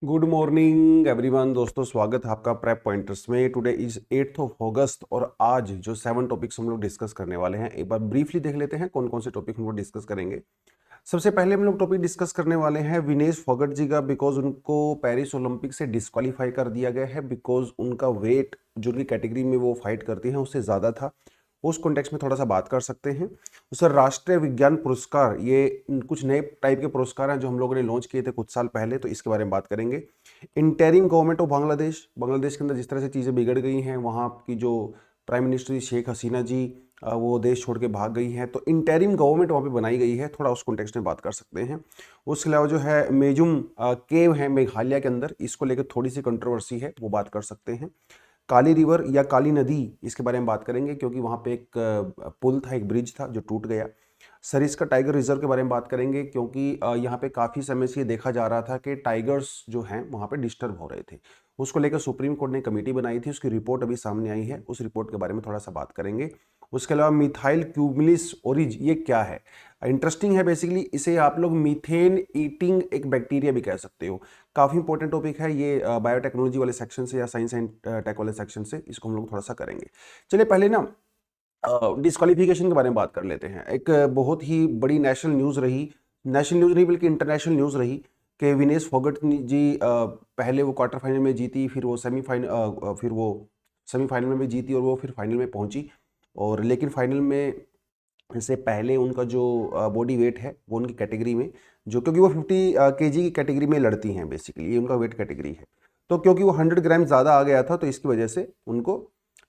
Good morning everyone दोस्तों, स्वागत है आपका प्रेप पॉइंटर्स में। टुडे इज 8th ऑफ अगस्त और आज जो 7 टॉपिक्स हम लोग डिस्कस करने वाले हैं, एक बार ब्रीफली देख लेते हैं कौन कौन से टॉपिक हम लोग डिस्कस करेंगे। सबसे पहले हम लोग टॉपिक डिस्कस करने वाले हैं विनेश फोगट जी का, बिकॉज उनको पेरिस ओलंपिक से डिस्क्वालीफाई कर दिया गया है बिकॉज उनका वेट जो उनकी कैटेगरी में वो फाइट करती हैं उससे ज़्यादा था। उस कॉन्टेक्स्ट में थोड़ा सा बात कर सकते हैं। सर, राष्ट्रीय विज्ञान पुरस्कार, ये कुछ नए टाइप के पुरस्कार हैं जो हम लोगों ने लॉन्च किए थे कुछ साल पहले, तो इसके बारे में बात करेंगे। Interim government of Bangladesh, Bangladesh के अंदर जिस तरह से चीज़ें बिगड़ गई हैं, वहाँ की जो प्राइम मिनिस्टर थी शेख हसीना जी, वो देश छोड़ के भाग गई हैं, तो इंटरिम गवर्नमेंट वहाँ पे बनाई गई है, थोड़ा उस कॉन्टेक्स्ट में बात कर सकते हैं। उसके अलावा जो है मेजुम केव है मेघालय के अंदर, इसको लेकर थोड़ी सी कंट्रोवर्सी है, वो बात कर सकते हैं। काली रिवर या काली नदी, इसके बारे में बात करेंगे क्योंकि वहाँ पे एक पुल था, एक ब्रिज था जो टूट गया। सरिस्का टाइगर रिजर्व के बारे में बात करेंगे क्योंकि यहाँ पे काफ़ी समय से ये देखा जा रहा था कि टाइगर्स जो हैं वहाँ पे डिस्टर्ब हो रहे थे। उसको लेकर सुप्रीम कोर्ट ने कमेटी बनाई थी, उसकी रिपोर्ट अभी सामने आई है, उस रिपोर्ट के बारे में थोड़ा सा बात करेंगे। उसके अलावा मिथाइल क्यूमिलिस ओरिज, ये क्या है? इंटरेस्टिंग है। बेसिकली इसे आप लोग मीथेन ईटिंग एक बैक्टीरिया भी कह सकते हो। काफ़ी इंपॉर्टेंट टॉपिक है ये, बायोटेक्नोलॉजी वाले सेक्शन से या साइंस एंड टेक वाले सेक्शन से इसको हम लोग थोड़ा सा करेंगे। चलिए पहले ना डिस्क्वालिफिकेशन के बारे में बात कर लेते हैं। एक बहुत ही बड़ी नेशनल न्यूज़ रही, नेशनल न्यूज़ नहीं बल्कि इंटरनेशनल न्यूज़ रही कि विनेश फोगट जी पहले वो क्वार्टर फाइनल में जीती, फिर वो सेमीफाइनल में भी जीती और वो फिर फाइनल में पहुंची। और लेकिन फाइनल में से पहले उनका जो बॉडी वेट है वो उनकी कैटेगरी में, जो क्योंकि वो 50 केजी की कैटेगरी में लड़ती हैं, बेसिकली ये उनका वेट कैटेगरी है, तो क्योंकि वो 100 ग्राम ज़्यादा आ गया था तो इसकी वजह से उनको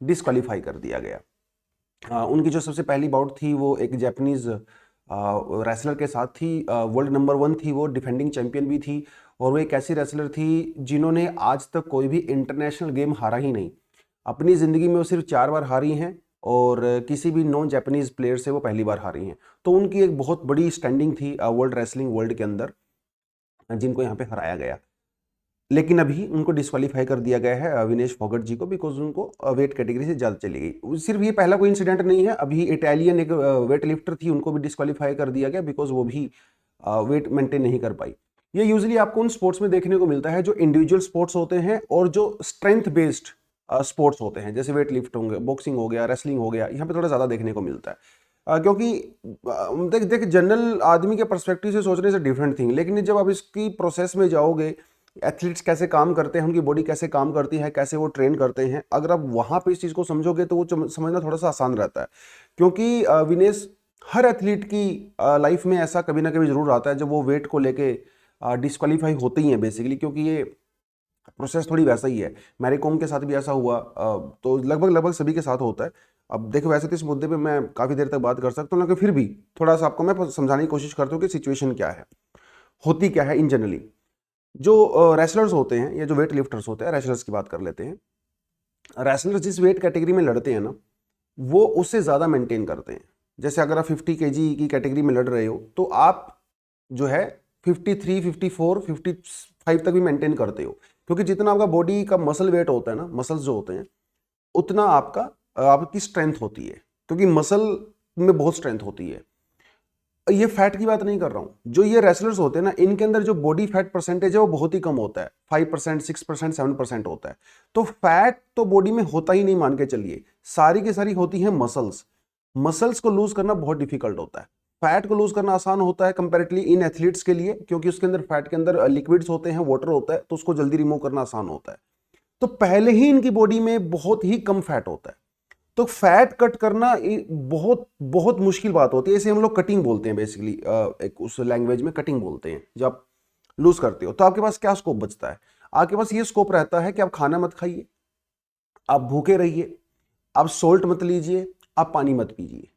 डिस्क्वालीफाई कर दिया गया। उनकी जो सबसे पहली बाउट थी वो एक जापानीज रेसलर के साथ थी। वर्ल्ड नंबर 1 थी, वो डिफेंडिंग चैंपियन भी थी, और वो एक ऐसी रेसलर थी जिन्होंने आज तक कोई भी इंटरनेशनल गेम हारा ही नहीं। अपनी ज़िंदगी में वो सिर्फ 4 बार हारी हैं और किसी भी नॉन जापानीज प्लेयर से वो पहली बार हारी हैं। तो उनकी एक बहुत बड़ी स्टैंडिंग थी वर्ल्ड रेसलिंग वर्ल्ड के अंदर, जिनको यहाँ पे हराया गया। लेकिन अभी उनको डिस्क्वालीफाई कर दिया गया है विनेश फोगट जी को, बिकॉज उनको वेट कैटेगरी से ज़्यादा चली गई। सिर्फ ये पहला कोई इंसिडेंट नहीं है, अभी इटालियन एक वेट लिफ्टर थी, उनको भी डिस्क्वालीफाई कर दिया गया बिकॉज वो भी वेट मेंटेन नहीं कर पाई। ये यूजली आपको उन स्पोर्ट्स में देखने को मिलता है जो इंडिविजुअल स्पोर्ट्स होते हैं और जो स्ट्रेंथ बेस्ड स्पोर्ट्स होते हैं, जैसे वेट लिफ्ट होंगे, बॉक्सिंग हो गया, रेसलिंग हो गया, यहाँ पे थोड़ा ज़्यादा देखने को मिलता है। क्योंकि देख देख जनरल आदमी के पर्सपेक्टिव से सोचने से डिफरेंट थिंग, लेकिन जब आप इसकी प्रोसेस में जाओगे, एथलीट्स कैसे काम करते हैं, उनकी बॉडी कैसे काम करती है, कैसे वो ट्रेन करते हैं, अगर आप वहाँ पे इस चीज़ को समझोगे तो वो समझना थोड़ा सा आसान रहता है। क्योंकि विनेश, हर एथलीट की लाइफ में ऐसा कभी ना कभी ज़रूर आता है जब वो वेट को लेके डिस्क्वालीफाई होते ही हैं बेसिकली, क्योंकि ये प्रोसेस थोड़ी वैसा ही है। मैरी कॉम के साथ भी ऐसा हुआ, तो लगभग लगभग सभी के साथ होता है। अब देखो, वैसे तो इस मुद्दे पे मैं काफ़ी देर तक बात कर सकता हूँ, लेकिन फिर भी थोड़ा सा आपको मैं समझाने की कोशिश करता हूँ कि सिचुएशन क्या है, होती क्या है इन जनरली। जो रेसलर्स होते हैं या जो वेट लिफ्टर्स होते हैं, रेसलर्स की बात कर लेते हैं। रेसलर्स जिस वेट कैटेगरी में लड़ते हैं ना, वो उससे ज़्यादा मेंटेन करते हैं। जैसे अगर आप 50 केजी की कैटेगरी में लड़ रहे हो तो आप जो है 53, 54, 55 तक भी मेंटेन करते हो, क्योंकि जितना आपका बॉडी का मसल वेट होता है ना, मसल्स जो होते हैं, उतना आपकी स्ट्रेंथ होती है, क्योंकि मसल में बहुत स्ट्रेंथ होती है। ये फैट की बात नहीं कर रहा हूं, जो ये रेसलर्स होते हैं ना, इनके अंदर जो बॉडी फैट परसेंटेज है वो बहुत ही कम होता है, 5%, 6%, 7% होता है। तो फैट तो बॉडी में होता ही नहीं, मान के चलिए, सारी की सारी होती है मसल्स। मसल्स को लूज करना बहुत डिफिकल्ट होता है, फैट को लूज करना आसान होता है कंपैरेटिवली इन एथलीट्स के लिए, क्योंकि उसके अंदर फैट के अंदर लिक्विड्स होते हैं, वाटर होता है, तो उसको जल्दी रिमूव करना आसान होता है। तो पहले ही इनकी बॉडी में बहुत ही कम फैट होता है, तो फैट कट करना बहुत बहुत मुश्किल बात होती है। इसे हम लोग कटिंग बोलते हैं बेसिकली, एक उस लैंग्वेज में कटिंग बोलते हैं। जब आप लूज करते हो तो आपके पास क्या स्कोप बचता है? आपके पास ये स्कोप रहता है कि आप खाना मत खाइए, आप भूखे रहिए, आप सोल्ट मत लीजिए, आप पानी मत पीजिए।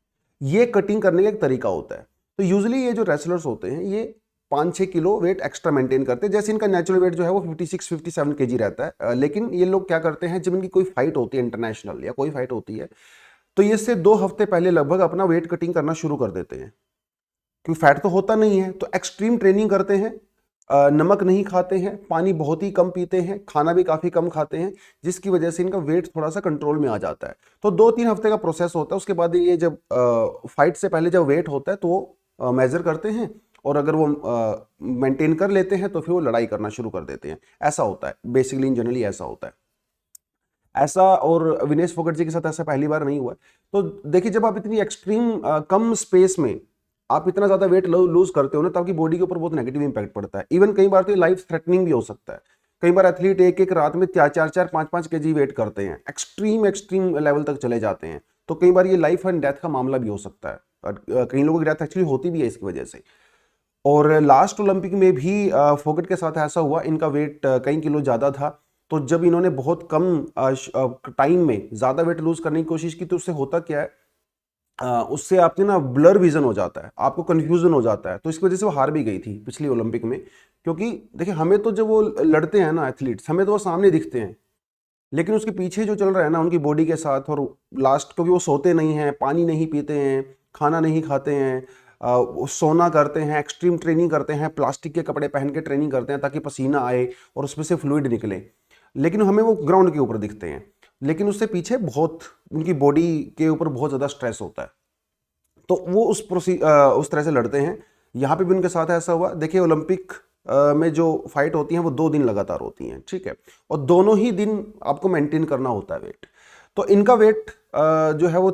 ये कटिंग करने का एक तरीका होता है। तो यूजली ये जो रेसलर्स होते हैं ये 5-6 किलो वेट एक्स्ट्रा मेंटेन करते हैं। जैसे इनका नेचुरल वेट जो है वो 56-57 केजी रहता है, लेकिन ये लोग क्या करते हैं, जब इनकी कोई फाइट होती है इंटरनेशनल या कोई फाइट होती है, तो ये इससे 2 हफ्ते पहले लगभग अपना वेट कटिंग करना शुरू कर देते हैं, क्योंकि फैट तो होता नहीं है। तो एक्सट्रीम ट्रेनिंग करते हैं, नमक नहीं खाते हैं, पानी बहुत ही कम पीते हैं, खाना भी काफ़ी कम खाते हैं, जिसकी वजह से इनका वेट थोड़ा सा कंट्रोल में आ जाता है। तो 2-3 हफ्ते का प्रोसेस होता है। उसके बाद ये जब फाइट से पहले जब वेट होता है तो वो मेजर करते हैं, और अगर वो मेंटेन कर लेते हैं तो फिर वो लड़ाई करना शुरू कर देते हैं। ऐसा होता है बेसिकली, इन जनरली ऐसा होता है। ऐसा, और विनेश फोगट जी के साथ ऐसा पहली बार नहीं हुआ है। तो देखिए, जब आप इतनी एक्सट्रीम कम स्पेस में आप इतना ज़्यादा वेट लूज करते हो ना, तो आपकी बॉडी के ऊपर बहुत नेगेटिव इंपैक्ट पड़ता है। इवन कई बार तो ये लाइफ थ्रेटनिंग भी हो सकता है। कई बार एथलीट एक एक रात में 4-4, 5-5 kg वेट करते हैं, एक्सट्रीम एक्सट्रीम लेवल तक चले जाते हैं। तो कई बार ये लाइफ एंड डेथ का मामला भी हो सकता है, और कई लोगों की डेथ एक्चुअली होती भी है इसकी वजह से। और लास्ट ओलंपिक में भी फोगट के साथ ऐसा हुआ, इनका वेट कई किलो ज़्यादा था। तो जब इन्होंने बहुत कम टाइम में ज़्यादा वेट लूज करने की कोशिश की, तो उससे होता क्या है, उससे आपने ना ब्लर विजन हो जाता है, आपको कंफ्यूजन हो जाता है। तो इसकी वजह से वो हार भी गई थी पिछली ओलंपिक में। क्योंकि देखिए, हमें तो जब वो लड़ते हैं ना एथलीट्स, हमें तो वो सामने दिखते हैं, लेकिन उसके पीछे जो चल रहा है ना उनकी बॉडी के साथ, और लास्ट, क्योंकि वो सोते नहीं हैं, पानी नहीं पीते हैं, खाना नहीं खाते हैं, वो सोना करते हैं, एक्सट्रीम ट्रेनिंग करते हैं, प्लास्टिक के कपड़े पहन के ट्रेनिंग करते हैं ताकि पसीना आए और उसमें से फ्लूइड निकले, लेकिन हमें वो ग्राउंड के ऊपर दिखते हैं। लेकिन उससे पीछे बहुत उनकी बॉडी के ऊपर बहुत ज़्यादा स्ट्रेस होता है। तो वो उस तरह से लड़ते हैं। यहाँ पे भी उनके साथ ऐसा हुआ। देखिए, ओलंपिक में जो फाइट होती हैं वो 2 दिन लगातार होती हैं, ठीक है, और दोनों ही दिन आपको मेंटेन करना होता है वेट। तो इनका वेट जो है वो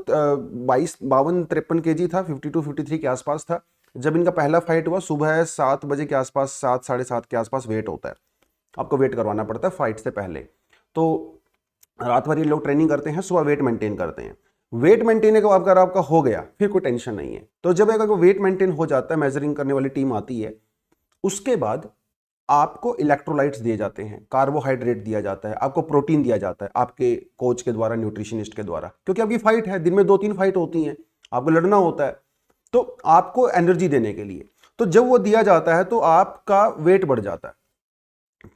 52-53 था, 52-53 के आसपास था। जब इनका पहला फाइट हुआ, सुबह 7 बजे के आसपास, 7 साढ़े 7 के आसपास वेट होता है, आपको वेट करवाना पड़ता है फाइट से पहले। तो रात भर ये लोग ट्रेनिंग करते हैं, सुबह वेट मेंटेन करते हैं। वेट मेंटेन अगर आपका हो गया, फिर कोई टेंशन नहीं है। तो जब अगर वेट मेंटेन हो जाता है, मेजरिंग करने वाली टीम आती है, उसके बाद आपको इलेक्ट्रोलाइट्स दिए जाते हैं, कार्बोहाइड्रेट दिया जाता है, आपको प्रोटीन दिया जाता है आपके कोच के द्वारा, न्यूट्रिशनिस्ट के द्वारा, क्योंकि आपकी फाइट है, दिन में 2-3 फाइट होती हैं, आपको लड़ना होता है, तो आपको एनर्जी देने के लिए। तो जब वो दिया जाता है तो आपका वेट बढ़ जाता है।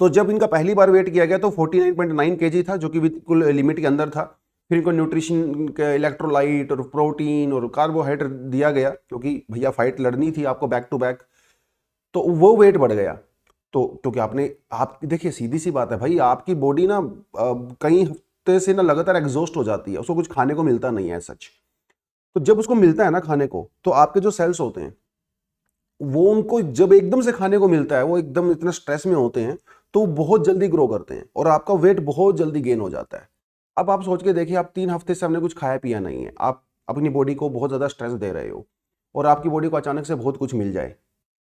तो जब इनका पहली बार वेट किया गया तो 49.9 kg था, जो कि बिल्कुल लिमिट के अंदर था। फिर इनको न्यूट्रिशन के इलेक्ट्रोलाइट और प्रोटीन और कार्बोहाइड्रेट दिया गया, क्योंकि भैया फाइट लड़नी थी आपको बैक टू बैक। तो वो वेट बढ़ गया। तो क्योंकि आप देखिए, सीधी सी बात है भाई, आपकी बॉडी ना कई हफ्ते से ना लगातार एग्जॉस्ट हो जाती है, उसको कुछ खाने को मिलता नहीं है सच। तो जब उसको मिलता है ना खाने को, तो आपके जो सेल्स होते हैं वो, उनको जब एकदम से खाने को मिलता है, वो एकदम इतना स्ट्रेस में होते हैं, तो वो बहुत जल्दी ग्रो करते हैं और आपका वेट बहुत जल्दी गेन हो जाता है। अब आप सोच के देखिए, आप 3 हफ्ते से हमने कुछ खाया पिया नहीं है, आप अपनी बॉडी को बहुत ज़्यादा स्ट्रेस दे रहे हो, और आपकी बॉडी को अचानक से बहुत कुछ मिल जाए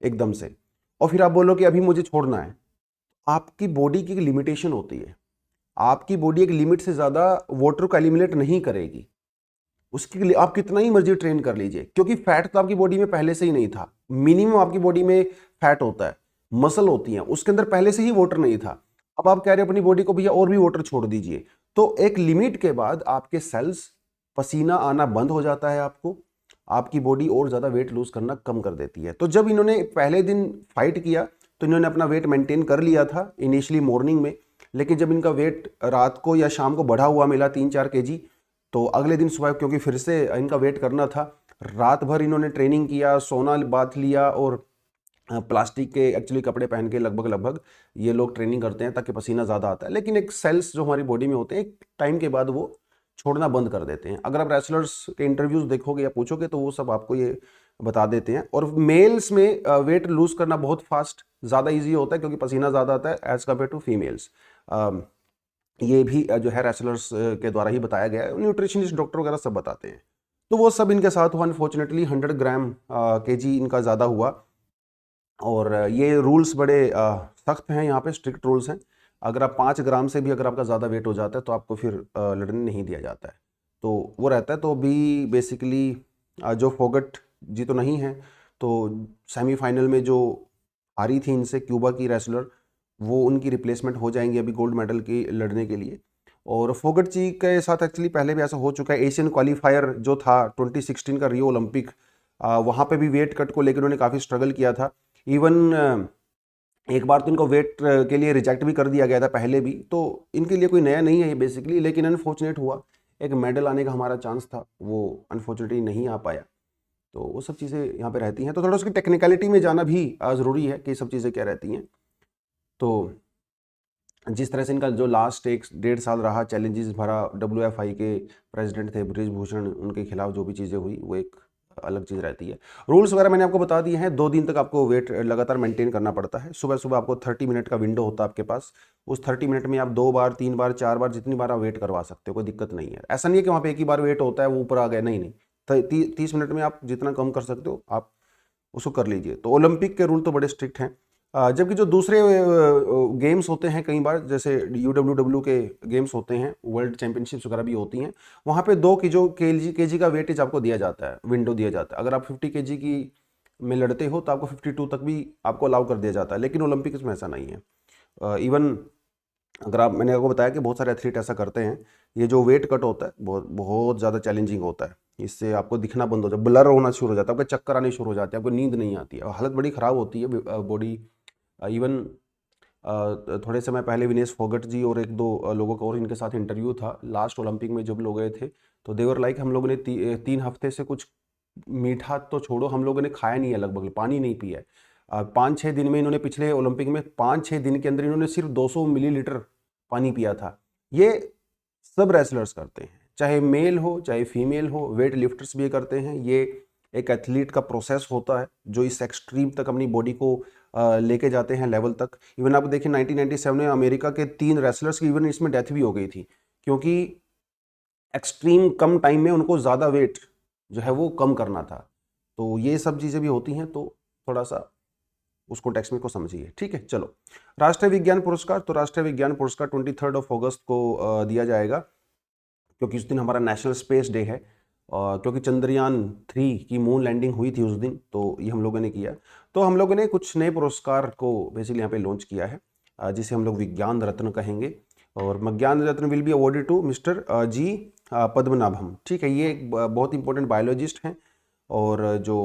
एकदम से, और फिर आप बोलो कि अभी मुझे छोड़ना है। आपकी बॉडी की एक लिमिटेशन होती है, आपकी बॉडी एक लिमिट से ज़्यादा वाटर को एलिमिनेट नहीं करेगी। उसके लिए आप कितना ही मर्जी ट्रेन कर लीजिए, क्योंकि फैट तो आपकी बॉडी में पहले से ही नहीं था। मिनिमम आपकी बॉडी में फैट होता है, मसल होती है, उसके अंदर पहले से ही वाटर नहीं था। अब आप कह रहे हो अपनी बॉडी को भैया और भी वाटर छोड़ दीजिए, तो एक लिमिट के बाद आपके सेल्स, पसीना आना बंद हो जाता है, आपकी बॉडी और ज़्यादा वेट लूज करना कम कर देती है। तो जब इन्होंने पहले दिन फाइट किया, तो इन्होंने अपना वेट मेंटेन कर लिया था इनिशियली मॉर्निंग में, लेकिन जब इनका वेट रात को या शाम को बढ़ा हुआ मिला 3-4 kg, तो अगले दिन सुबह, क्योंकि फिर से इनका वेट करना था, रात भर इन्होंने ट्रेनिंग किया, सोना बांध लिया, और प्लास्टिक के एक्चुअली कपड़े पहन के लगभग लगभग ये लोग ट्रेनिंग करते हैं ताकि पसीना ज़्यादा आता है। लेकिन एक सेल्स जो हमारी बॉडी में होते हैं, एक टाइम के बाद वो छोड़ना बंद कर देते हैं। अगर आप रेसलर्स के इंटरव्यूज देखोगे या पूछोगे, तो वो सब आपको ये बता देते हैं। और मेल्स में वेट लूज करना बहुत फास्ट, ज़्यादा ईजी होता है, क्योंकि पसीना ज़्यादा आता है एज कम्पेयर टू फीमेल्स। ये भी जो है रेसलर्स के द्वारा ही बताया गया है, न्यूट्रिशनिस्ट, डॉक्टर वगैरह सब बताते हैं। तो वो सब इनके साथ हुआ। अनफॉर्चुनेटली 100 ग्राम kg इनका ज़्यादा हुआ, और ये रूल्स बड़े सख्त हैं, यहाँ पे स्ट्रिक्ट रूल्स हैं। अगर आप 5 ग्राम से भी अगर आपका ज़्यादा वेट हो जाता है, तो आपको फिर लड़ने नहीं दिया जाता है, तो वो रहता है। तो भी बेसिकली जो फोगट जी तो नहीं है, तो सेमीफाइनल में जो हारी थी इनसे, क्यूबा की रेसलर, वो उनकी रिप्लेसमेंट हो जाएंगी अभी गोल्ड मेडल की लड़ने के लिए। और फोगट जी के साथ एक्चुअली पहले भी ऐसा हो चुका है। एशियन क्वालिफायर जो था 2016 का रियो ओलंपिक, वहाँ पे भी वेट कट को लेकर उन्होंने काफ़ी स्ट्रगल किया था। इवन एक बार तो इनको वेट के लिए रिजेक्ट भी कर दिया गया था पहले भी, तो इनके लिए कोई नया नहीं है ये बेसिकली। लेकिन अनफॉर्चुनेट हुआ, एक मेडल आने का हमारा चांस था, वो अनफॉर्चुनेटली नहीं आ पाया। तो वो सब चीज़ें यहाँ पे रहती हैं। तो थोड़ा उसकी टेक्निकलिटी में जाना भी ज़रूरी है कि सब चीज़ें क्या रहती हैं। तो जिस तरह से इनका जो लास्ट 1-1.5 साल रहा, चैलेंजेस भरा, WFI के प्रेसिडेंट थे ब्रिज भूषण, उनके खिलाफ जो भी चीज़ें हुई, वो एक अलग चीज़ रहती है। रूल्स वगैरह मैंने आपको बता दिए हैं। 2 दिन तक आपको वेट लगातार मेंटेन करना पड़ता है। सुबह सुबह आपको 30 मिनट का विंडो होता है आपके पास। उस 30 मिनट में आप 2 बार 3 बार 4 बार जितनी बार आप वेट करवा सकते हो, कोई दिक्कत नहीं है। ऐसा नहीं है कि वहाँ पे एक ही बार वेट होता है वो ऊपर आ गया, नहीं नहीं। 30 मिनट में आप जितना कम कर सकते हो आप उसको कर लीजिए। तो ओलंपिक के रूल तो बड़े स्ट्रिक्ट हैं। जबकि जो दूसरे गेम्स होते हैं कई बार, जैसे UWW के गेम्स होते हैं, वर्ल्ड चैंपियनशिप्स वगैरह भी होती हैं, वहाँ पे 2 की जो केजी का वेटेज आपको दिया जाता है, विंडो दिया जाता है। अगर आप 50 केजी की में लड़ते हो तो आपको 52 तक भी आपको अलाउ कर दिया जाता है, लेकिन ओलंपिक्स में ऐसा नहीं है। इवन अगर आप, मैंने आपको बताया कि बहुत सारे एथलीट ऐसा करते हैं, ये जो वेट कट होता है बहुत बहुत ज़्यादा चैलेंजिंग होता है। इससे आपको दिखना बंद हो जाता है, ब्लर होना शुरू हो जाता है, आपके चक्कर आने शुरू हो जाते हैं, आपको नींद नहीं आती है, हालत बड़ी ख़राब होती है बॉडी। इवन थोड़े समय पहले विनेश फोगट जी और 1-2 लोगों का और इनके साथ इंटरव्यू था लास्ट ओलंपिक में जब लोग गए थे, तो देवर लाइक हम लोगों ने 3 हफ्ते से कुछ मीठा तो छोड़ो, हम लोगों ने खाया नहीं है, लगभग पानी नहीं पिया है। 5-6 दिन में इन्होंने, पिछले ओलंपिक में 5-6 दिन के अंदर इन्होंने सिर्फ 200 मिलीलीटर पानी पिया था। ये सब रेसलर्स करते हैं, चाहे मेल हो चाहे फीमेल हो, वेट लिफ्टर्स भी ये करते हैं। ये एक एथलीट का प्रोसेस होता है जो इस एक्सट्रीम तक अपनी बॉडी को लेके जाते हैं लेवल तक। इवन आप देखिए 1997 में अमेरिका के 3 रेसलर्स की इवन इसमें डेथ भी हो गई थी, क्योंकि एक्सट्रीम कम टाइम में उनको ज़्यादा वेट जो है वो कम करना था। तो ये सब चीज़ें भी होती हैं, तो थोड़ा सा उस कॉन्टेक्स्ट में को समझिए, ठीक है। चलो, राष्ट्रीय विज्ञान पुरस्कार। तो राष्ट्रीय विज्ञान पुरस्कार 23 अगस्त को दिया जाएगा, क्योंकि उस दिन हमारा नेशनल स्पेस डे है। क्योंकि चंद्रयान 3 की मून लैंडिंग हुई थी उस दिन, तो ये हम लोगों ने किया। तो हम लोगों ने कुछ नए पुरस्कार को बेसिकली यहाँ पे लॉन्च किया है, जिसे हम लोग विज्ञान रत्न कहेंगे। और Vigyan Ratna will be awarded to mister G Padmanabham, ठीक है। ये एक बहुत इंपॉर्टेंट बायोलॉजिस्ट हैं, और जो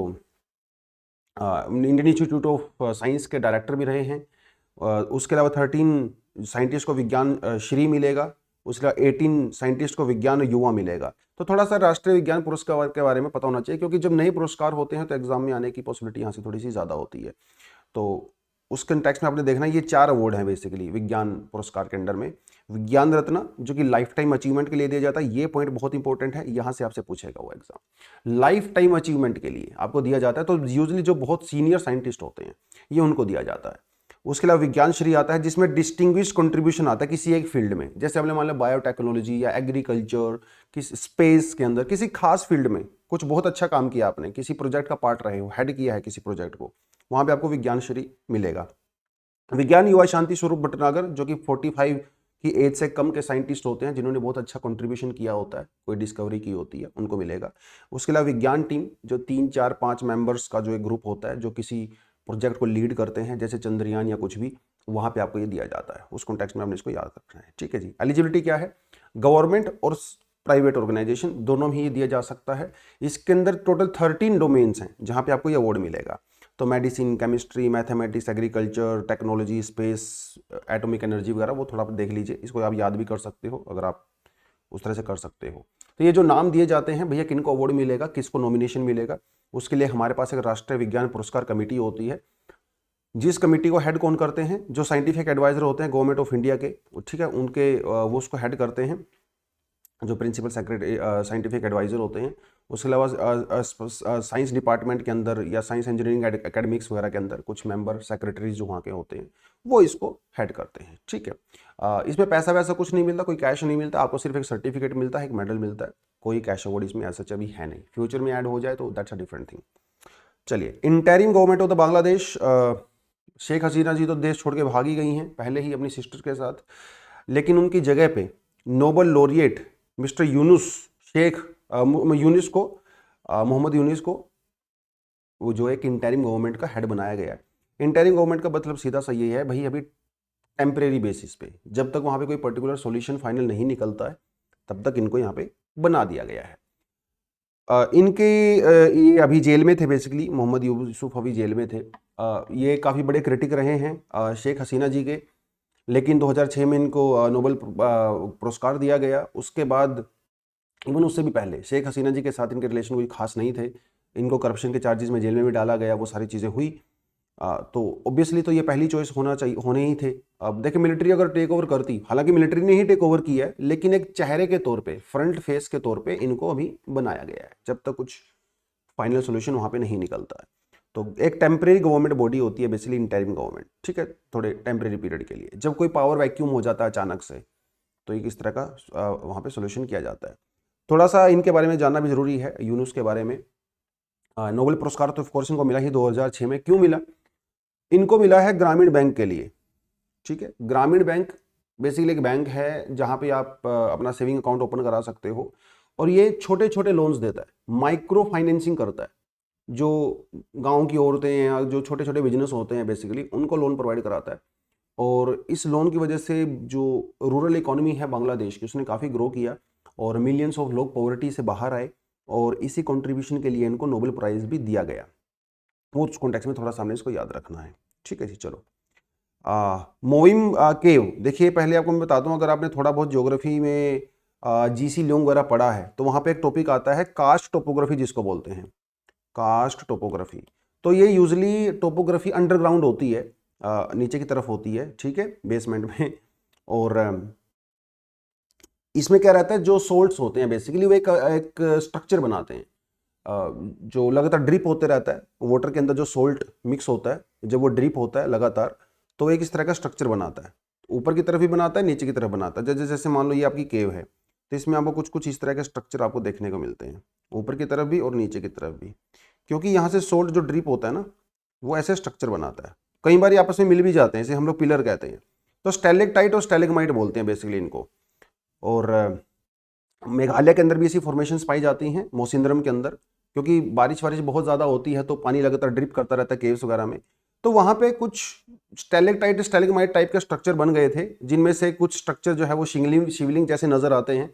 इंडियन इंस्टीट्यूट ऑफ साइंस के डायरेक्टर भी रहे हैं। उसके अलावा 13 साइंटिस्ट को विज्ञान श्री मिलेगा। उसके अलावा 18 साइंटिस्ट को विज्ञान युवा मिलेगा। तो थोड़ा सा राष्ट्रीय विज्ञान पुरस्कार के बारे में पता होना चाहिए, क्योंकि जब नए पुरस्कार होते हैं तो एग्जाम में आने की पॉसिबिलिटी यहाँ से थोड़ी सी ज़्यादा होती है। तो उस कंटेक्स्ट में आपने देखना, ये 4 अवार्ड हैं बेसिकली विज्ञान पुरस्कार के अंडर में। विज्ञान रत्न जो कि लाइफ टाइम अचीवमेंट के लिए दिया जाता है, ये पॉइंट बहुत इंपॉर्टेंट है, यहाँ से आपसे पूछेगा वो एग्जाम। लाइफ टाइम अचीवमेंट के लिए आपको दिया जाता है, तो यूजली जो बहुत सीनियर साइंटिस्ट होते हैं ये उनको दिया जाता है। उसके अलावा विज्ञान श्री आता है, जिसमें डिस्टिंग्विश कंट्रीब्यूशन आता है किसी एक फील्ड में। जैसे हमने मान लिया बायोटेक्नोलॉजी या एग्रीकल्चर, किसी स्पेस के अंदर किसी खास फील्ड में कुछ बहुत अच्छा काम किया आपने, किसी प्रोजेक्ट का पार्ट रहे हो, हेड किया है किसी प्रोजेक्ट को, वहां पे आपको विज्ञान श्री मिलेगा। विज्ञान युवा शांति स्वरूप भटनागर, जो कि 45 की एज से कम के साइंटिस्ट होते हैं जिन्होंने बहुत अच्छा कंट्रीब्यूशन किया होता है, कोई डिस्कवरी की होती है, उनको मिलेगा। उसके अलावा विज्ञान टीम, जो 3-4-5 मेंबर्स का जो एक ग्रुप होता है जो किसी प्रोजेक्ट को लीड करते हैं, जैसे चंद्रयान या कुछ भी, वहाँ पे आपको ये दिया जाता है। उस कॉन्टेक्स्ट में आपने इसको याद रखना है, ठीक है जी। एलिजिबिलिटी क्या है? गवर्नमेंट और प्राइवेट ऑर्गेनाइजेशन दोनों में ही दिया जा सकता है। इसके अंदर टोटल 13 डोमेन्स हैं जहाँ पे आपको ये अवार्ड मिलेगा। तो medicine, chemistry, mathematics, agriculture, technology, space, atomic energy वगैरह, वो थोड़ा देख लीजिए। इसको आप याद भी कर सकते हो अगर आप उस तरह से कर सकते हो। तो ये जो नाम दिए जाते हैं भैया, किनको अवार्ड मिलेगा, किसको नॉमिनेशन मिलेगा, उसके लिए हमारे पास एक राष्ट्रीय विज्ञान पुरस्कार कमेटी होती है, जिस कमेटी को हेड कौन करते हैं? जो साइंटिफिक एडवाइजर होते हैं गवर्नमेंट ऑफ इंडिया के, ठीक है, उनके वो उसको हेड करते हैं, जो प्रिंसिपल सेक्रेटरी साइंटिफिक एडवाइजर होते हैं। उसके अलावा साइंस डिपार्टमेंट के अंदर या साइंस इंजीनियरिंग एकेडमिक्स वगैरह के अंदर कुछ मेंबर सेक्रेटरीज जो वहाँ के होते हैं, वो इसको हेड करते हैं, ठीक है। इसमें पैसा वैसा कुछ नहीं मिलता, कोई कैश नहीं मिलता आपको, सिर्फ एक सर्टिफिकेट मिलता है, एक मेडल मिलता है। कोई कैश अवार्ड इसमें ऐसा अभी है नहीं, फ्यूचर में ऐड हो जाए तो दैट्स अ डिफरेंट थिंग। चलिए, interim government of the Bangladesh. Sheikh Hasina ji तो देश छोड़ के भागी गई हैं पहले ही अपनी सिस्टर के साथ, लेकिन उनकी जगह पे Nobel laureate mister Yunus Sheikh Yunis को मोहम्मद यूनिस को वो जो एक इंटरिम गवर्नमेंट का हेड बनाया गया है। इंटरिम गवर्नमेंट का मतलब सीधा सा ये है भाई, अभी टेम्परेरी बेसिस पे, जब तक वहाँ पे कोई पर्टिकुलर सॉल्यूशन फाइनल नहीं निकलता है तब तक इनको यहाँ पे बना दिया गया है। इनके ये अभी जेल में थे बेसिकली, मोहम्मद यूसुफ अभी जेल में थे। ये काफ़ी बड़े क्रिटिक रहे हैं शेख हसीना जी के, लेकिन 2006 में इनको नोबेल पुरस्कार दिया गया। उसके बाद इवन उससे भी पहले शेख हसीना जी के साथ इनके रिलेशन कोई खास नहीं थे, इनको करप्शन के चार्जेस में जेल में भी डाला गया, वो सारी चीज़ें हुई। तो ऑब्वियसली तो ये पहली चॉइस होने ही थे। अब देखिए, मिलिट्री अगर टेक ओवर करती, हालांकि मिलिट्री ने ही टेक ओवर किया है, लेकिन एक चेहरे के तौर पे, फ्रंट फेस के तौर पे इनको अभी बनाया गया है। जब तक कुछ फाइनल सोल्यूशन वहाँ पे नहीं निकलता है। तो एक टेम्परेरी गवर्नमेंट बॉडी होती है बेसिकली, इंटरिम गवर्नमेंट, ठीक है, थोड़े टेम्परेरी पीरियड के लिए। जब कोई पावर वैक्यूम हो जाता है अचानक से, तो एक इस तरह का वहाँ पे सोल्यूशन किया जाता है। थोड़ा सा इनके बारे में जानना भी जरूरी है, यूनुस के बारे में। नोबेल पुरस्कार तो ऑफकोर्स इनको मिला ही 2006 में। क्यों मिला? इनको मिला है ग्रामीण बैंक के लिए, ठीक है। ग्रामीण बैंक बेसिकली एक बैंक है जहाँ पे आप अपना सेविंग अकाउंट ओपन करा सकते हो, और ये छोटे छोटे लोन्स देता है, माइक्रो फाइनेंसिंग करता है। जो गांव की औरतें या जो छोटे छोटे बिजनेस होते हैं बेसिकली, उनको लोन प्रोवाइड कराता है। और इस लोन की वजह से जो रूरल इकोनॉमी है बांग्लादेश की, उसने काफ़ी ग्रो किया और मिलियंस ऑफ लोग पॉवर्टी से बाहर आए, और इसी कंट्रीब्यूशन के लिए इनको नोबेल प्राइज़ भी दिया गया। वो उस कॉन्टेक्स्ट में थोड़ा सामने इसको याद रखना है, ठीक है जी। चलो, मोइम केव, देखिए पहले आपको मैं बताता हूँ, अगर आपने थोड़ा बहुत ज्योग्राफी में जीसी ल्योंग वगैरह पढ़ा है तो वहाँ पे एक टॉपिक आता है कास्ट टोपोग्राफी, जिसको बोलते हैं कास्ट टोपोग्राफी। तो ये यूजली टोपोग्राफी अंडरग्राउंड होती है, नीचे की तरफ होती है, ठीक है, बेसमेंट में। और इसमें क्या रहता है, जो सोल्ट्स होते हैं बेसिकली वो एक स्ट्रक्चर बनाते हैं, जो लगातार ड्रिप होते रहता है वाटर के अंदर। जो सोल्ट मिक्स होता है, जब वो ड्रिप होता है लगातार, तो एक इस तरह का स्ट्रक्चर बनाता है। ऊपर की तरफ भी बनाता है, नीचे की तरफ बनाता है। जैसे जैसे मान लो ये आपकी केव है, तो इसमें आपको कुछ कुछ इस तरह के स्ट्रक्चर आपको देखने को मिलते हैं, ऊपर की तरफ भी और नीचे की तरफ भी। क्योंकि यहाँ से सोल्ट जो ड्रिप होता है ना, वो ऐसे स्ट्रक्चर बनाता है। कई बार ये आपस में मिल भी जाते हैं, इसे हम लोग पिलर कहते हैं। तो स्टैलेक्टाइट और स्टैलेग्माइट बोलते हैं बेसिकली इनको। और मेघालय के अंदर भी ऐसी फॉर्मेशंस पाई जाती हैं, मौसिनराम के अंदर, क्योंकि बारिश वारिश बहुत ज़्यादा होती है तो पानी लगातार ड्रिप करता रहता है केव्स वगैरह में। तो वहाँ पे कुछ स्टैलेक्टाइट स्टैलेग्माइट टाइप के स्ट्रक्चर बन गए थे, जिनमें से कुछ स्ट्रक्चर जो है वो शिवलिंग जैसे नज़र आते हैं।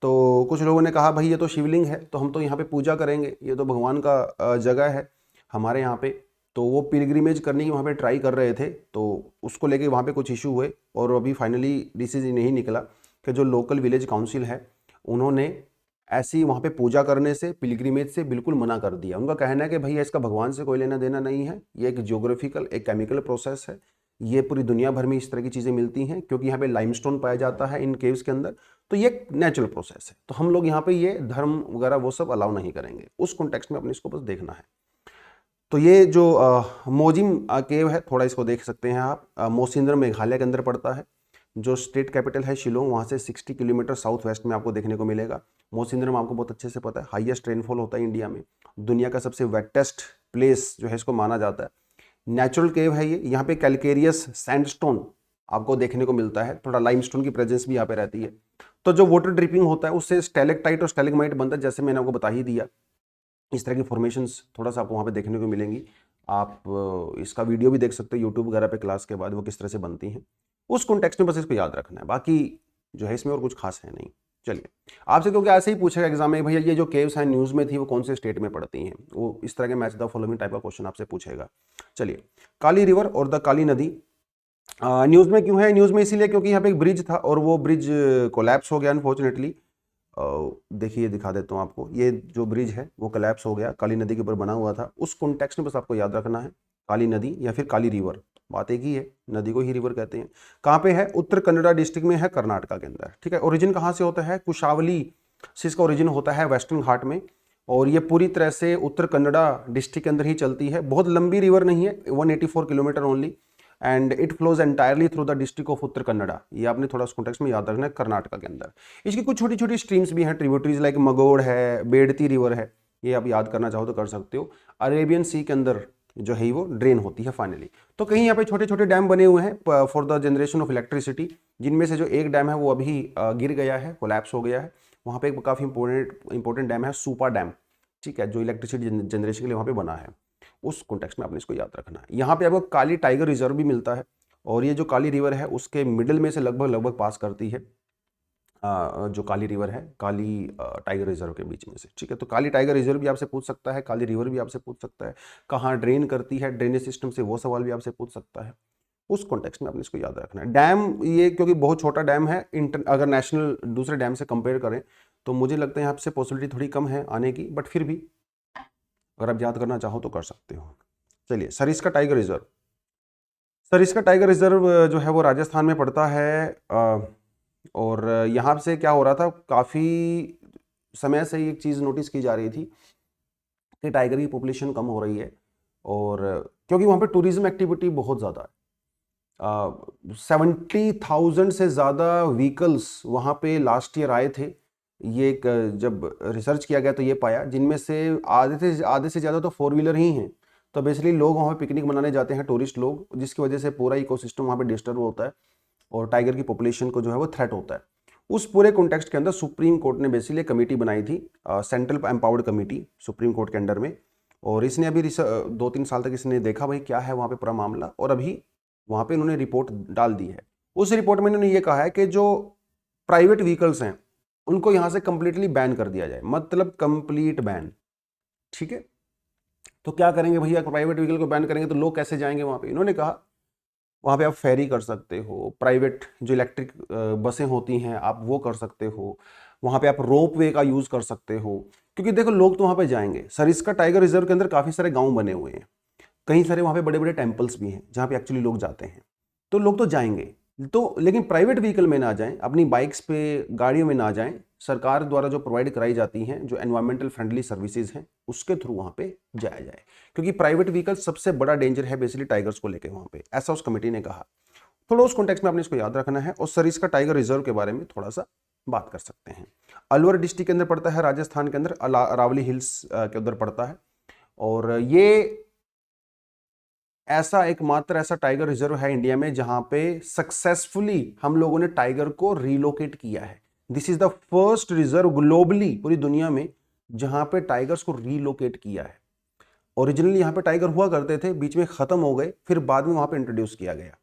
तो कुछ लोगों ने कहा भाई ये तो शिवलिंग है, तो हम तो यहाँ पे पूजा करेंगे, ये तो भगवान का जगह है हमारे यहाँ पे। तो वो पिलग्रिमेज करने की वहाँ पे ट्राई कर रहे थे, तो उसको लेके वहाँ पे कुछ इशू हुए, और अभी फाइनली डिसीजन नहीं निकला कि जो लोकल विलेज काउंसिल है, उन्होंने ऐसी वहाँ पे पूजा करने से, पिलग्रिमेज से बिल्कुल मना कर दिया। उनका कहना है कि भैया इसका भगवान से कोई लेना देना नहीं है, ये एक जियोग्राफिकल, एक केमिकल प्रोसेस है। ये पूरी दुनिया भर में इस तरह की चीज़ें मिलती हैं, क्योंकि यहाँ पे लाइमस्टोन पाया जाता है इन केव्स के अंदर। तो ये एक नेचुरल प्रोसेस है, तो हम लोग यहाँ पे ये धर्म वगैरह वो सब अलाउ नहीं करेंगे। उस कॉन्टेक्स्ट में अपने इसको बस देखना है। तो ये जो मोजिम केव है, थोड़ा इसको देख सकते हैं आप। मौसिनराम मेघालय के अंदर पड़ता है। जो स्टेट कैपिटल है शिलोंग, वहाँ से 60 किलोमीटर साउथ वेस्ट में आपको देखने को मिलेगा। मौसिनराम आपको बहुत अच्छे से पता है, हाईएस्ट रेनफॉल होता है इंडिया में, दुनिया का सबसे वेटेस्ट प्लेस जो है इसको माना जाता है। नेचुरल केव है ये। यहाँ पे कैलकेरियस सैंडस्टोन आपको देखने को मिलता है, थोड़ा लाइमस्टोन की प्रेजेंस भी यहाँ पे रहती है। तो जो वाटर ड्रिपिंग होता है उससे स्टैलेक्टाइट और स्टैलेग्माइट बनता है, जैसे मैंने आपको बता ही दिया। इस तरह की फॉर्मेशंस थोड़ा सा आपको वहाँ पे देखने को मिलेंगी। आप इसका वीडियो भी देख सकते हो यूट्यूब वगैरह पे क्लास के बाद, वो किस तरह से बनती हैं। उस कॉन्टेक्स्ट में बस इसको याद रखना है, बाकी जो है इसमें और कुछ खास है नहीं। चलिए, आपसे क्योंकि ऐसे ही पूछेगा एग्जाम में, भैया ये जो केव्स हैं न्यूज़ में थी वो कौन से स्टेट में पड़ती हैं, वो इस तरह के मैच द फॉलोइंग टाइप का क्वेश्चन आपसे पूछेगा। चलिए, काली रिवर और द काली नदी न्यूज़ में क्यों है? न्यूज़ में इसीलिए क्योंकि यहाँ पे एक ब्रिज था और वो ब्रिज कोलैप्स हो गया अनफॉर्चुनेटली। देखिए दिखा देता हूँ आपको, ये जो ब्रिज है वो कोलैप्स हो गया, काली नदी के ऊपर बना हुआ था। उस कॉन्टेक्स्ट में बस आपको याद रखना है, काली नदी या फिर काली रिवर, बात एक ही है, नदी को ही रिवर कहते हैं। कहाँ पे है? उत्तर कन्नड़ा डिस्ट्रिक्ट में है, कर्नाटका के अंदर, ठीक है। ओरिजिन कहाँ से होता है? कुशावली से इसका ओरिजिन होता है, वेस्टर्न घाट में। और ये पूरी तरह से उत्तर कन्नड़ा डिस्ट्रिक्ट के अंदर ही चलती है। बहुत लंबी रिवर नहीं है, 184 kilometre only, and it flows entirely through the district of Uttara Kannada. ये आपने थोड़ा उस कॉन्टेक्स्ट में याद रखना है, कर्नाटका के अंदर। इसकी कुछ छोटी छोटी स्ट्रीम्स भी हैं, ट्रिब्यूटरीज, लाइक मगोड़ है, बेड़ती रिवर है, ये आप याद करना चाहो तो कर सकते हो। अरेबियन सी के अंदर जो है वो ड्रेन होती है फाइनली। तो कहीं यहाँ पे छोटे छोटे डैम बने हुए हैं for the generation of electricity, जिनमें से जो एक डैम है वो अभी गिर गया है, कोलैप्स हो गया है। वहाँ पे एक काफ़ी इंपॉर्टेंट डैम है, सूपा डैम, ठीक है, जो इलेक्ट्रिसिटी जनरेशन के लिए वहाँ पे बना है। उस कॉन्टेक्स्ट में आपने इसको याद रखना है। यहाँ पे आपको काली टाइगर रिजर्व भी मिलता है, और ये जो काली रिवर है उसके मिडिल में से लगभग पास करती है जो काली रिवर है, काली टाइगर रिजर्व के बीच में से, ठीक है। तो काली टाइगर रिजर्व भी आपसे पूछ सकता है, काली रिवर भी आपसे पूछ सकता है, कहाँ ड्रेन करती है, ड्रेनेज सिस्टम से वो सवाल भी आपसे पूछ सकता है। उस कॉन्टेक्स्ट में आपने इसको याद रखना है। डैम ये क्योंकि बहुत छोटा डैम है, अगर नेशनल दूसरे डैम से कंपेयर करें तो मुझे लगता है यहाँ से पॉसिबिलिटी थोड़ी कम है आने की, बट फिर भी अगर आप याद करना चाहो तो कर सकते हो। चलिए, Sariska tiger reserve. Sariska tiger reserve जो है वो राजस्थान में पड़ता है, और यहाँ से क्या हो रहा था, काफ़ी समय से एक चीज़ नोटिस की जा रही थी कि टाइगर की पॉपुलेशन कम हो रही है, और क्योंकि वहाँ पे टूरिज्म एक्टिविटी बहुत ज़्यादा है। 70,000 से ज़्यादा व्हीकल्स वहाँ पे लास्ट ईयर आए थे। ये एक जब रिसर्च किया गया तो ये पाया, जिनमें से आधे से ज़्यादा तो 4 व्हीलर ही हैं। तो बेसिकली लोग वहाँ पे पिकनिक मनाने जाते हैं, टूरिस्ट लोग, जिसकी वजह से पूरा इकोसिस्टम वहाँ पे डिस्टर्ब होता है और टाइगर की पॉपुलेशन को जो है वो थ्रेट होता है। उस पूरे कॉन्टेक्स्ट के अंदर सुप्रीम कोर्ट ने बेसिकली कमेटी बनाई थी, central empowered committee supreme court के अंडर में, और इसने अभी 2-3 साल तक इसने देखा भाई क्या है वहाँ पे पूरा मामला, और अभी वहाँ पे इन्होंने रिपोर्ट डाल दी है। उस रिपोर्ट में इन्होंने ये कहा है कि जो प्राइवेट व्हीकल्स हैं उनको यहाँ से कंप्लीटली बैन कर दिया जाए, मतलब कंप्लीट बैन। ठीक है, तो क्या करेंगे भैया, प्राइवेट व्हीकल को बैन करेंगे तो लोग कैसे जाएंगे वहाँ पे? इन्होंने कहा वहाँ पे आप फेरी कर सकते हो, प्राइवेट जो इलेक्ट्रिक बसें होती हैं आप वो कर सकते हो, वहाँ पे आप रोप वे का यूज़ कर सकते हो, क्योंकि देखो लोग तो वहाँ पे जाएंगे। सरिस्का टाइगर रिजर्व के अंदर काफ़ी सारे गांव बने हुए हैं, कई सारे वहाँ पे बड़े बड़े टेम्पल्स भी हैं जहाँ पे एक्चुअली लोग जाते हैं, तो लोग तो जाएंगे तो, लेकिन प्राइवेट व्हीकल में ना जाएं, अपनी बाइक्स पे गाड़ियों में ना जाएं, सरकार द्वारा जो प्रोवाइड कराई जाती हैं जो एनवायरमेंटल फ्रेंडली सर्विसेज हैं उसके थ्रू वहाँ पे जाया जाए, क्योंकि प्राइवेट व्हीकल सबसे बड़ा डेंजर है बेसिकली टाइगर्स को लेकर वहाँ पे, ऐसा उस कमेटी ने कहा। थोड़ा उस कॉन्टेक्स्ट में आपने इसको याद रखना है, और सरिस्का टाइगर रिजर्व के बारे में थोड़ा सा बात कर सकते हैं। अलवर डिस्ट्रिक्ट के अंदर पड़ता है, राजस्थान के अंदर अरावली हिल्स के अंदर पड़ता है, और ये ऐसा एकमात्र ऐसा टाइगर रिजर्व है इंडिया में जहां पे सक्सेसफुली हम लोगों ने टाइगर को रिलोकेट किया है। This is the first reserve globally पूरी दुनिया में जहां पे टाइगर्स को रिलोकेट किया है। ओरिजिनली यहां पे टाइगर हुआ करते थे, बीच में खत्म हो गए, फिर बाद में वहां पे इंट्रोड्यूस किया गया।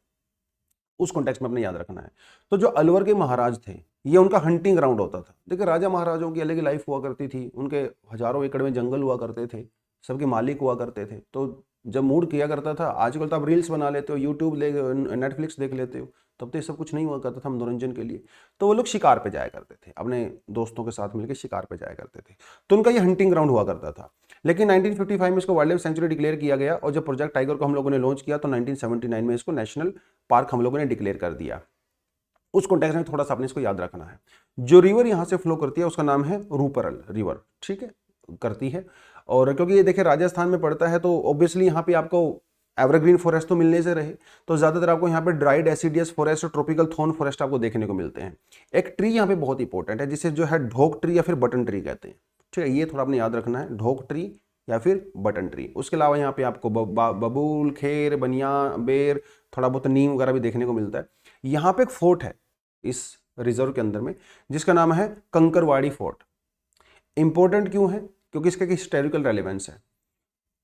उस कॉन्टेक्स्ट में अपने याद रखना है। तो जो अलवर के महाराज थे ये उनका हंटिंग ग्राउंड होता था। देखिए राजा महाराजों की अलग लाइफ हुआ करती थी, उनके हजारों एकड़ में जंगल हुआ करते थे, सबके मालिक हुआ करते थे, तो जब मूड किया करता था, आजकल तो आप रील्स बना लेते हो, यूट्यूब नेटफ्लिक्स देख लेते हो, तब तो ये सब कुछ नहीं हुआ करता था मनोरंजन के लिए। तो वो लोग शिकार पे जाया करते थे, अपने दोस्तों के साथ मिलकर शिकार पे जाया करते थे, तो उनका ये हंटिंग ग्राउंड हुआ करता था। लेकिन 1955 में इसको वाइल्ड लाइफ सेंचुरी डिक्लेयर किया गया, और जब प्रोजेक्ट टाइगर को हम लोगों ने लॉन्च किया तो 1979 में इसको नेशनल पार्क हम लोगों ने डिक्लेयर कर दिया। उस कॉन्टेक्स्ट में थोड़ा सा आपने इसको याद रखना है। जो रिवर यहाँ से फ्लो करती है उसका नाम है रूपरल रिवर, ठीक है, करती है। और क्योंकि ये देखिए राजस्थान में पड़ता है तो ऑब्वियसली यहाँ पे आपको एवरग्रीन फॉरेस्ट तो मिलने से रहे, तो ज़्यादातर आपको यहाँ पे ड्राइड एसिडियस फॉरेस्ट और ट्रॉपिकल थॉर्न फॉरेस्ट आपको देखने को मिलते हैं। एक ट्री यहाँ पे बहुत इंपॉर्टेंट है जिसे जो है ढोक ट्री या फिर बटन ट्री कहते हैं, ठीक है, ये थोड़ा आपने याद रखना है, ढोक ट्री या फिर बटन ट्री। उसके अलावा यहाँ पे आपको बबूल, खेर, बनिया, बेर, थोड़ा बहुत नीम वगैरह भी देखने को मिलता है। यहाँ पे एक फोर्ट है इस रिजर्व के अंदर में जिसका नाम है कंकरवाड़ी फोर्ट। इंपॉर्टेंट क्यों है? क्योंकि इसका हिस्टोरिकल रेलेवेंस है।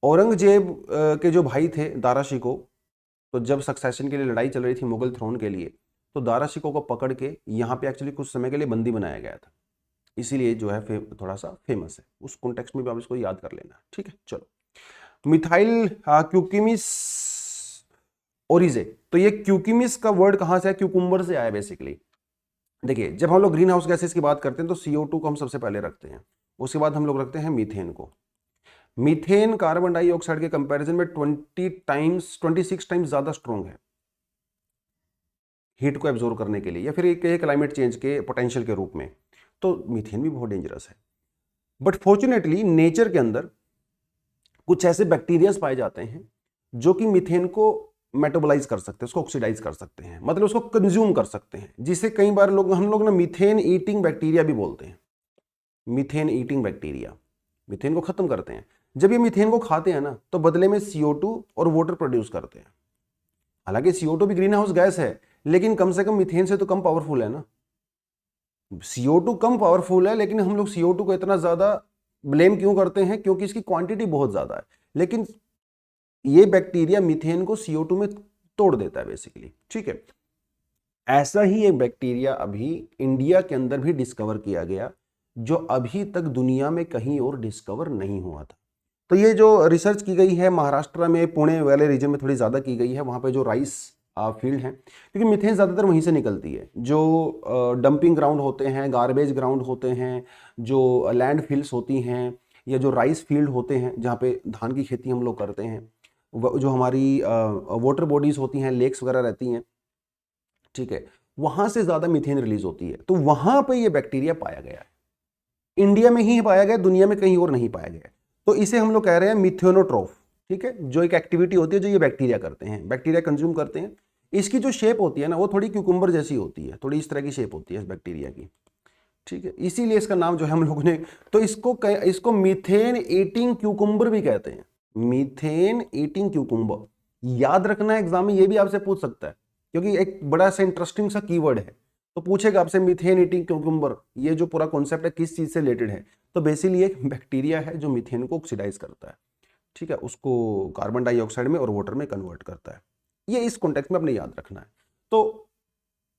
औरंगजेब के जो भाई थे दारा शिकोह, तो जब सक्सेशन के लिए लड़ाई चल रही थी मुगल थ्रोन के लिए, तो दारा शिकोह को पकड़ के यहाँ पे एक्चुअली कुछ समय के लिए बंदी बनाया गया था, इसीलिए जो है थोड़ा सा फेमस है। उस कॉन्टेक्स्ट में भी आप इसको याद कर लेना, ठीक है। चलो, मिथाइल क्यूकिमिस ओरिजे, तो ये क्यूकिमिस का वर्ड कहाँ से है? क्यूकुम्बर से आया बेसिकली। देखिए जब हम लोग ग्रीन हाउस गैसेस की बात करते हैं तो CO2 को हम सबसे पहले रखते हैं, उसके बाद हम लोग रखते हैं मीथेन को। मीथेन कार्बन डाइऑक्साइड के कंपैरिजन में 26 टाइम्स ज्यादा स्ट्रॉन्ग है हीट को एब्जॉर्ब करने के लिए, या फिर एक क्लाइमेट चेंज के पोटेंशियल के रूप में, तो मीथेन भी बहुत डेंजरस है। बट फॉर्चुनेटली नेचर के अंदर कुछ ऐसे बैक्टीरियाज पाए जाते हैं जो कि मीथेन को मेटाबोलाइज कर सकते हैं, उसको ऑक्सीडाइज कर सकते हैं, मतलब उसको कंज्यूम कर सकते हैं, जिसे कई बार हम लोग ना मीथेन ईटिंग बैक्टीरिया भी बोलते हैं। मीथेन ईटिंग बैक्टीरिया मीथेन को खत्म करते हैं। जब ये मीथेन को खाते हैं ना तो बदले में CO2 और वाटर प्रोड्यूस करते हैं। हालांकि CO2 भी ग्रीन हाउस गैस है, लेकिन कम से कम मीथेन से तो कम पावरफुल है ना। CO2 कम पावरफुल है, लेकिन हम लोग CO2 को इतना ज्यादा ब्लेम क्यों करते हैं? क्योंकि इसकी क्वांटिटी बहुत ज्यादा है, लेकिन ये बैक्टीरिया मीथेन को CO2 में तोड़ देता है बेसिकली, ठीक है। ऐसा ही एक बैक्टीरिया अभी इंडिया के अंदर भी डिस्कवर किया गया, जो अभी तक दुनिया में कहीं और डिस्कवर नहीं हुआ था। तो ये जो रिसर्च की गई है महाराष्ट्र में, पुणे वाले रीजन में थोड़ी ज़्यादा की गई है, वहाँ पे जो राइस फील्ड हैं, क्योंकि मीथेन ज़्यादातर वहीं से निकलती है। जो डंपिंग ग्राउंड होते हैं, गार्बेज ग्राउंड होते हैं, जो लैंड फील्ड्स होती हैं, या जो राइस फील्ड होते हैं जहाँ पे धान की खेती हम लोग करते हैं, जो हमारी वाटर बॉडीज़ होती हैं, लेक्स वगैरह रहती हैं, ठीक है, वहाँ से ज़्यादा मीथेन रिलीज होती है। तो वहाँ पे ये बैक्टीरिया पाया गया है, इंडिया में ही पाया गया, दुनिया में कहीं और नहीं पाया गया है। तो इसे हम लोग कह रहे हैं मिथेनोट्रोफ, ठीक है, जो एक एक्टिविटी होती है जो ये बैक्टीरिया करते हैं, बैक्टीरिया कंज्यूम करते हैं। इसकी जो शेप होती है ना वो थोड़ी क्यूकुम्बर जैसी होती है, थोड़ी इस तरह की शेप होती है इस बैक्टीरिया की, ठीक है, इसीलिए इसका नाम जो है हम लोगों ने, तो इसको मीथेन ईटिंग क्यूकुम्बर भी कहते हैं, मीथेन ईटिंग क्यूकुम्बर। याद रखना है, एग्जाम में ये भी आपसे पूछ सकता है, क्योंकि एक बड़ा सा इंटरेस्टिंग सा कीवर्ड है, तो पूछेगा आपसे मीथेन ईटिंग क्यूकुम्बर, ये जो पूरा कॉन्सेप्ट है किस चीज से रिलेटेड है, तो बेसिकली एक बैक्टीरिया है जो मीथेन को ऑक्सीडाइज करता है, ठीक है, उसको कार्बन डाइऑक्साइड में और वाटर में कन्वर्ट करता है। ये इस कॉन्टेक्स्ट में अपने याद रखना है। तो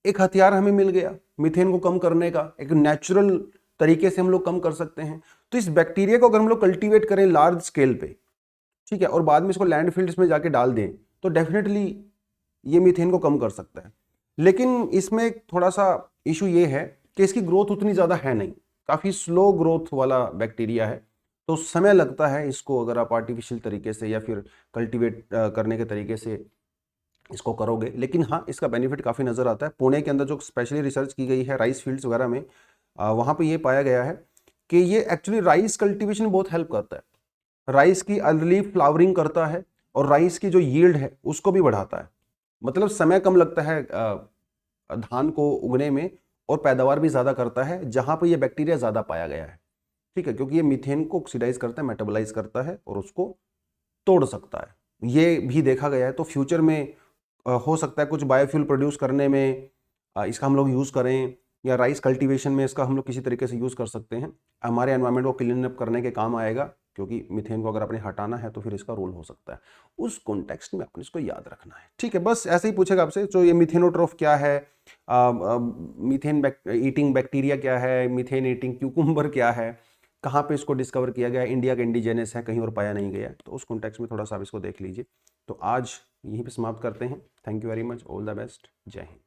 एक हथियार हमें मिल गया मीथेन को कम करने का, एक नेचुरल तरीके से हम लोग कम कर सकते हैं। तो इस बैक्टीरिया को अगर हम लोग कल्टीवेट करें लार्ज स्केल पे, ठीक है, और बाद में इसको लैंडफिल्स में जाके डाल दें, तो डेफिनेटली ये मीथेन को कम कर सकता है। लेकिन इसमें थोड़ा सा इशू ये है कि इसकी ग्रोथ उतनी ज़्यादा है नहीं, काफ़ी स्लो ग्रोथ वाला बैक्टीरिया है, तो समय लगता है इसको, अगर आप आर्टिफिशियल तरीके से या फिर कल्टीवेट करने के तरीके से इसको करोगे। लेकिन हाँ, इसका बेनिफिट काफ़ी नज़र आता है। पुणे के अंदर जो स्पेशली रिसर्च की गई है राइस फील्ड्स वगैरह में, वहाँ पे ये पाया गया है कि ये एक्चुअली राइस कल्टीवेशन बहुत हेल्प करता है, राइस की अर्ली फ्लावरिंग करता है और राइस की जो यील्ड है उसको भी बढ़ाता है। मतलब समय कम लगता है धान को उगने में, और पैदावार भी ज़्यादा करता है जहाँ पर ये बैक्टीरिया ज़्यादा पाया गया है, ठीक है, क्योंकि ये मीथेन को ऑक्सीडाइज करता है, मेटाबोलाइज करता है और उसको तोड़ सकता है। ये भी देखा गया है। तो फ्यूचर में हो सकता है कुछ बायोफ्यूल प्रोड्यूस करने में इसका हम लोग यूज़ करें, या राइस कल्टीवेशन में इसका हम लोग किसी तरीके से यूज़ कर सकते हैं। हमारे एनवायरनमेंट को क्लीन अप करने के काम आएगा, क्योंकि मीथेन को अगर आपने हटाना है तो फिर इसका रोल हो सकता है। उस कॉन्टेक्स्ट में अपने इसको याद रखना है, ठीक है। बस ऐसे ही पूछेगा आपसे, तो ये मिथेनोट्रोफ क्या है, मीथेन ईटिंग बैक्टीरिया क्या है, मीथेन ईटिंग क्यूकुम्बर क्या है, कहाँ पे इसको डिस्कवर किया गया, इंडिया का इंडिजेनस है, कहीं और पाया नहीं गया, तो उस कॉन्टेक्स्ट में थोड़ा सा आप इसको देख लीजिए। तो आज यहीं पे समाप्त करते हैं। Thank you very much, all the best, जय हिंद।